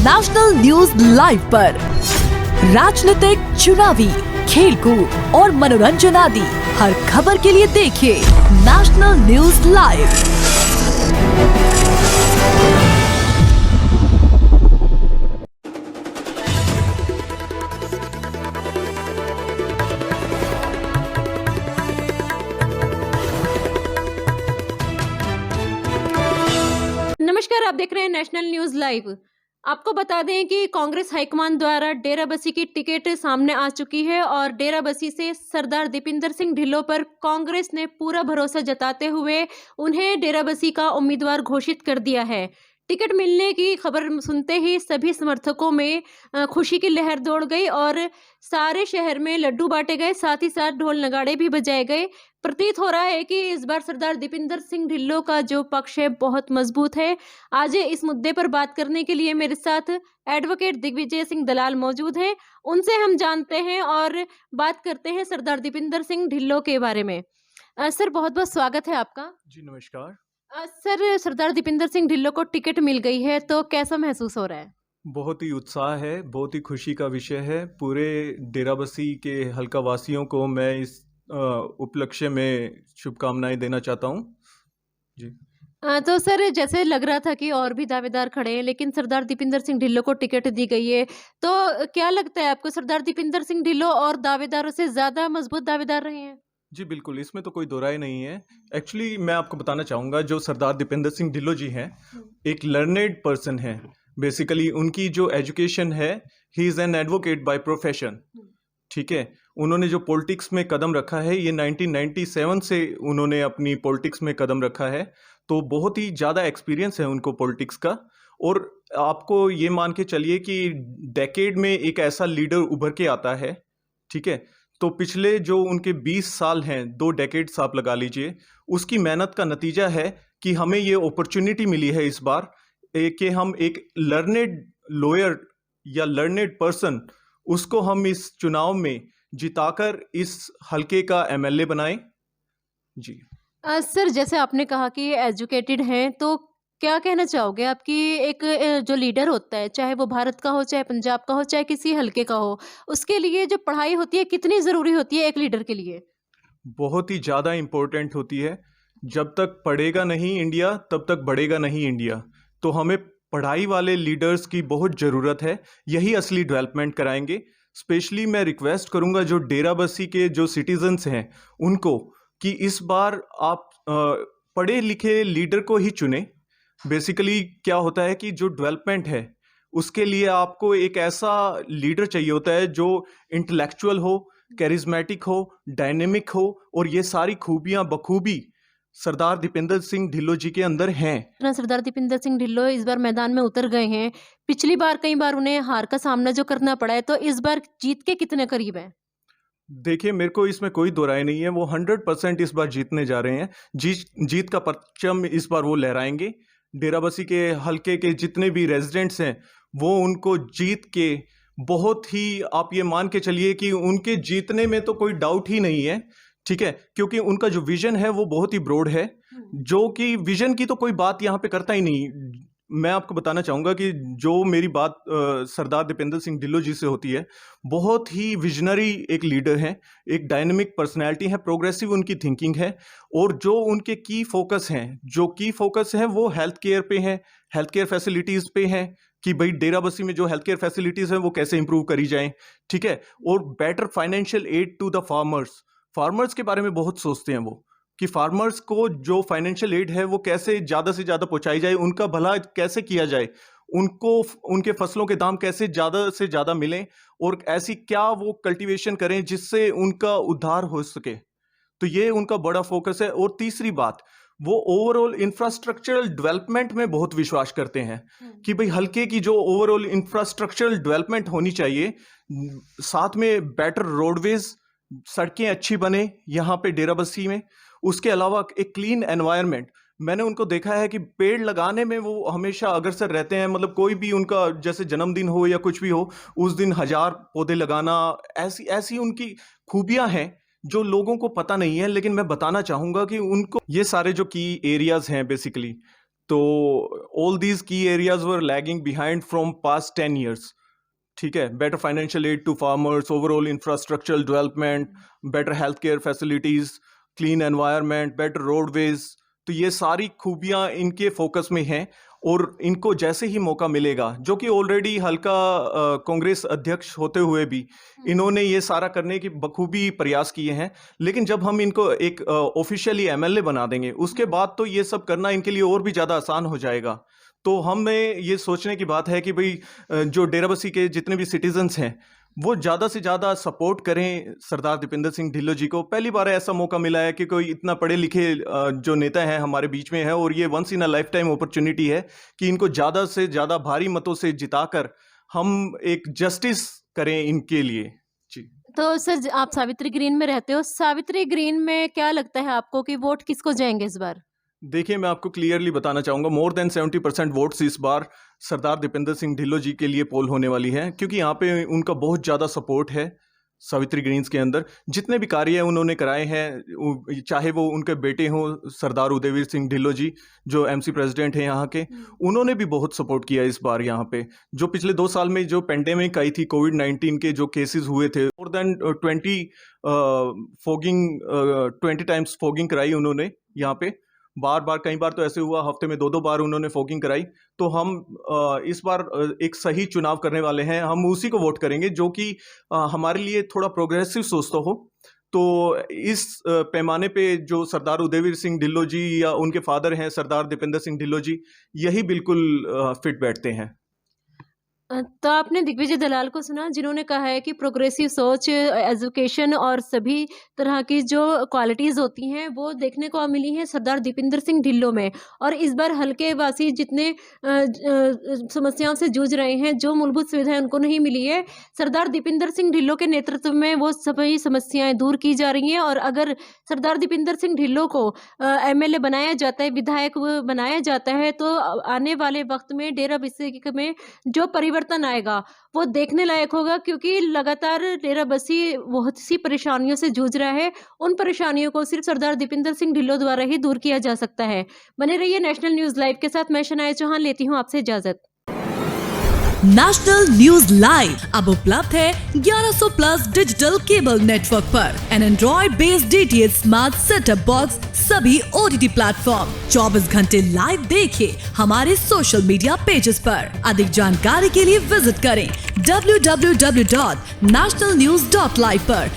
National news live पर राजनीतिक, चुनावी, खेलकूद और मनोरंजन आदि हर खबर के लिए देखिए नेशनल न्यूज लाइव। नमस्कार, आप देख रहे हैं नेशनल न्यूज लाइव। आपको बता दें कि कांग्रेस हाईकमान द्वारा डेराबस्सी की टिकट सामने आ चुकी है और डेराबस्सी से सरदार दीपिंदर सिंह ढिल्लों पर कांग्रेस ने पूरा भरोसा जताते हुए उन्हें डेराबस्सी का उम्मीदवार घोषित कर दिया है। टिकट मिलने की खबर सुनते ही सभी समर्थकों में खुशी की लहर दौड़ गई और सारे शहर में लड्डू बांटे गए, साथ ही साथ ढोल नगाड़े भी बजाए गए। प्रतीत हो रहा है कि इस बार सरदार दीपिंदर सिंह ढिल्लों का जो पक्ष है बहुत मजबूत है। आज इस मुद्दे पर बात करने के लिए मेरे साथ एडवोकेट दिग्विजय सिंह दलाल मौजूद हैं। उनसे हम जानते हैं और बात करते हैं सरदार दीपिंदर सिंह ढिल्लों के बारे में। सर, बहुत बहुत स्वागत है आपका। जी नमस्कार। सर, सरदार दीपिंदर सिंह ढिल्लों को टिकट मिल गई है तो कैसा महसूस हो रहा है? बहुत ही उत्साह है, बहुत ही खुशी का विषय है। पूरे डेराबस्सी के हल्का वासियों को मैं इस उपलक्ष्य में शुभकामनाएं देना चाहता हूं। जी। तो सर, जैसे लग रहा था कि और भी दावेदार खड़े हैं, लेकिन सरदार दीपिंदर सिंह ढिल्लों को टिकट दी गई है, तो क्या लगता है आपको, सरदार दीपिंदर सिंह ढिल्लों और दावेदारों से ज्यादा मजबूत दावेदार रहे हैं? जी बिल्कुल, इसमें तो कोई दो राय नहीं है। एक्चुअली मैं आपको बताना चाहूँगा, जो सरदार दीपिंदर सिंह ढिल्लों जी हैं, एक लर्नेड पर्सन है। बेसिकली उनकी जो एजुकेशन है, he is an advocate by profession. ठीक है, उन्होंने जो पॉलिटिक्स में कदम रखा है, ये 1997 से उन्होंने अपनी पॉलिटिक्स में कदम रखा है, तो बहुत ही ज़्यादा एक्सपीरियंस है उनको पॉलिटिक्स का। और आपको ये मान के चलिए कि डेकेड में एक ऐसा लीडर उभर के आता है। ठीक है, तो पिछले जो उनके 20 साल हैं, 2 डेकेड्स आप लगा लीजिए, उसकी मेहनत का नतीजा है कि हमें ये अपॉर्चुनिटी मिली है इस बार कि हम एक लर्नेड लॉयर या लर्नेड पर्सन, उसको हम इस चुनाव में जिताकर इस हल्के का एमएलए बनाएं। जी। सर, जैसे आपने कहा कि एजुकेटेड हैं, तो क्या कहना चाहोगे आपकी एक जो लीडर होता है, चाहे वो भारत का हो, चाहे पंजाब का हो, चाहे किसी हल्के का हो, उसके लिए जो पढ़ाई होती है कितनी ज़रूरी होती है एक लीडर के लिए? बहुत ही ज़्यादा इम्पोर्टेंट होती है। जब तक पढ़ेगा नहीं इंडिया, तब तक बढ़ेगा नहीं इंडिया। तो हमें पढ़ाई वाले लीडर्स की बहुत ज़रूरत है, यही असली डेवलपमेंट कराएंगे। स्पेशली मैं रिक्वेस्ट करूंगा जो डेराबस्सी के जो सिटीजन्स हैं उनको, कि इस बार आप पढ़े लिखे लीडर को ही चुनें। बेसिकली क्या होता है कि जो डेवलपमेंट है, उसके लिए आपको एक ऐसा लीडर चाहिए होता है जो इंटेलेक्चुअल हो, कैरिज्मेटिक हो, डायनेमिक हो, और ये सारी खूबियां बखूबी सरदार दीपिंदर सिंह ढिल्लों जी के अंदर हैं। सरदार दीपिंदर सिंह ढिल्लों इस बार मैदान में उतर गए हैं। पिछली बार कई बार उन्हें हार का सामना जो करना पड़ा है, तो इस बार जीत के कितने करीब हैं? देखिए, मेरे को इसमें कोई दो राय नहीं है, वो 100% इस बार जीतने जा रहे हैं। जीत का परचम इस बार वो लहराएंगे। डेराबस्सी के हल्के के जितने भी रेजिडेंट्स हैं, वो उनको जीत के, बहुत ही आप ये मान के चलिए कि उनके जीतने में तो कोई डाउट ही नहीं है। ठीक है, क्योंकि उनका जो विजन है वो बहुत ही ब्रॉड है, जो कि विजन की तो कोई बात यहाँ पे करता ही नहीं। मैं आपको बताना चाहूँगा कि जो मेरी बात सरदार दीपिंदर सिंह ढिल्लों जी से होती है, बहुत ही विजनरी एक लीडर हैं, एक डायनेमिक पर्सनैलिटी है, प्रोग्रेसिव उनकी थिंकिंग है। और जो उनके की फोकस हैं वो हेल्थ केयर पे हैं, हेल्थ केयर फैसिलिटीज़ पे हैं, कि भाई डेराबस्सी में जो हेल्थ केयर फैसिलिटीज़ हैं वो कैसे इंप्रूव करी जाएं। ठीक है, और better financial aid to the farmers के बारे में बहुत सोचते हैं वो, कि फार्मर्स को जो फाइनेंशियल एड है वो कैसे ज़्यादा से ज़्यादा पहुंचाई जाए, उनका भला कैसे किया जाए, उनको उनके फसलों के दाम कैसे ज़्यादा से ज़्यादा मिलें, और ऐसी क्या वो कल्टीवेशन करें जिससे उनका उद्धार हो सके। तो ये उनका बड़ा फोकस है। और तीसरी बात, वो ओवरऑल इंफ्रास्ट्रक्चरल डेवलपमेंट में बहुत विश्वास करते हैं, कि भाई हल्के की जो ओवरऑल इंफ्रास्ट्रक्चरल डेवलपमेंट होनी चाहिए, साथ में बेटर रोडवेज, सड़कें अच्छी बने यहाँ पे डेराबस्सी में। उसके अलावा एक क्लीन एनवायरनमेंट। मैंने उनको देखा है कि पेड़ लगाने में वो हमेशा अग्रसर रहते हैं। मतलब कोई भी उनका जैसे जन्मदिन हो या कुछ भी हो, उस दिन 1000 पौधे लगाना, ऐसी उनकी खूबियां हैं जो लोगों को पता नहीं है। लेकिन मैं बताना चाहूँगा कि उनको ये सारे जो की एरियाज़ हैं बेसिकली, तो ऑल दीज की areas were lagging behind from past 10 years. ठीक है, better financial aid to farmers, overall infrastructural development, better health care facilities, clean environment, better roadways, तो ये सारी खूबियां इनके फोकस में हैं। और इनको जैसे ही मौका मिलेगा, जो कि ऑलरेडी हल्का कांग्रेस अध्यक्ष होते हुए भी इन्होंने ये सारा करने की बखूबी प्रयास किए हैं, लेकिन जब हम इनको एक ऑफिशियली एमएलए बना देंगे उसके बाद तो ये सब करना इनके लिए और भी ज़्यादा आसान हो जाएगा। तो हमें ये सोचने की बात है कि भाई जो डेराबस्सी के जितने भी सिटीजन्स हैं वो ज़्यादा से ज़्यादा सपोर्ट करें सरदार दीपेंद्र सिंह ढिल्लों जी को। पहली बार ऐसा मौका मिला है कि कोई इतना पढ़े लिखे जो नेता है हमारे बीच में है, और ये once in a lifetime opportunity है कि इनको ज़्यादा से ज़्यादा भारी मतों से जिताकर हम एक जस्टिस करें इनके लिए जी। तो सर, आप सावित्री ग्रीन में रहते हो, सावित्री ग्रीन में क्या लगता है आपको कि वोट किसको जाएंगे इस बार? देखिए, मैं आपको क्लियरली बताना चाहूँगा, मोर देन 70% वोट्स इस बार सरदार दीपेंद्र सिंह ढिल्लों जी के लिए पोल होने वाली है, क्योंकि यहाँ पे उनका बहुत ज़्यादा सपोर्ट है सावित्री ग्रीन्स के अंदर। जितने भी कार्य उन्होंने कराए हैं, चाहे वो उनके बेटे हों सरदार उदयवीर सिंह ढिल्लों जी जो एमसी प्रेसिडेंट हैं यहाँ के, उन्होंने भी बहुत सपोर्ट किया इस बार यहाँ पे। जो पिछले 2 साल में जो पेंडेमिक आई थी, कोविड-19 के जो केसेस हुए थे, मोर देन 20 टाइम्स फॉगिंग कराई उन्होंने यहाँ पे। बार कई बार तो ऐसे हुआ हफ्ते में 2 बार उन्होंने फॉगिंग कराई। तो हम इस बार एक सही चुनाव करने वाले हैं, हम उसी को वोट करेंगे जो कि हमारे लिए थोड़ा प्रोग्रेसिव सोचता हो। तो इस पैमाने पे जो सरदार उदयवीर सिंह ढिल्लों जी या उनके फादर हैं सरदार दीपेंद्र सिंह ढिल्लों जी, यही बिल्कुल फिट बैठते हैं। तो आपने दिग्विजय दलाल को सुना, जिन्होंने कहा है कि प्रोग्रेसिव सोच, एजुकेशन और सभी तरह की जो क्वालिटीज़ होती हैं वो देखने को मिली हैं सरदार दीपेंद्र सिंह ढिल्लों में। और इस बार हल्के वासी जितने समस्याओं से जूझ रहे हैं, जो मूलभूत सुविधाएं उनको नहीं मिली है, सरदार दीपेंद्र सिंह ढिल्लों के नेतृत्व में वो सभी समस्याएं दूर की जा रही हैं। और अगर सरदार दीपेंद्र सिंह ढिल्लों को एमएलए बनाया जाता है, विधायक बनाया जाता है, तो आने वाले वक्त में डेराबस्सी में जो परिवर्तन आएगा वो देखने लायक होगा, क्योंकि लगातार डेराबस्सी बहुत सी परेशानियों से जूझ रहा है। उन परेशानियों को सिर्फ सरदार दीपेंद्र सिंह ढिल्लों द्वारा ही दूर किया जा सकता है। बने रहिए नेशनल न्यूज लाइव के साथ। मैं शनाया चौहान लेती हूँ आपसे इजाजत। नेशनल न्यूज लाइव अब उपलब्ध है 1100 प्लस डिजिटल केबल नेटवर्क पर an android based DTH smart setup box सभी OTT प्लेटफॉर्म। 24 घंटे लाइव देखिए हमारे सोशल मीडिया पेजेस पर। अधिक जानकारी के लिए विजिट करें www.nationalnews.live पर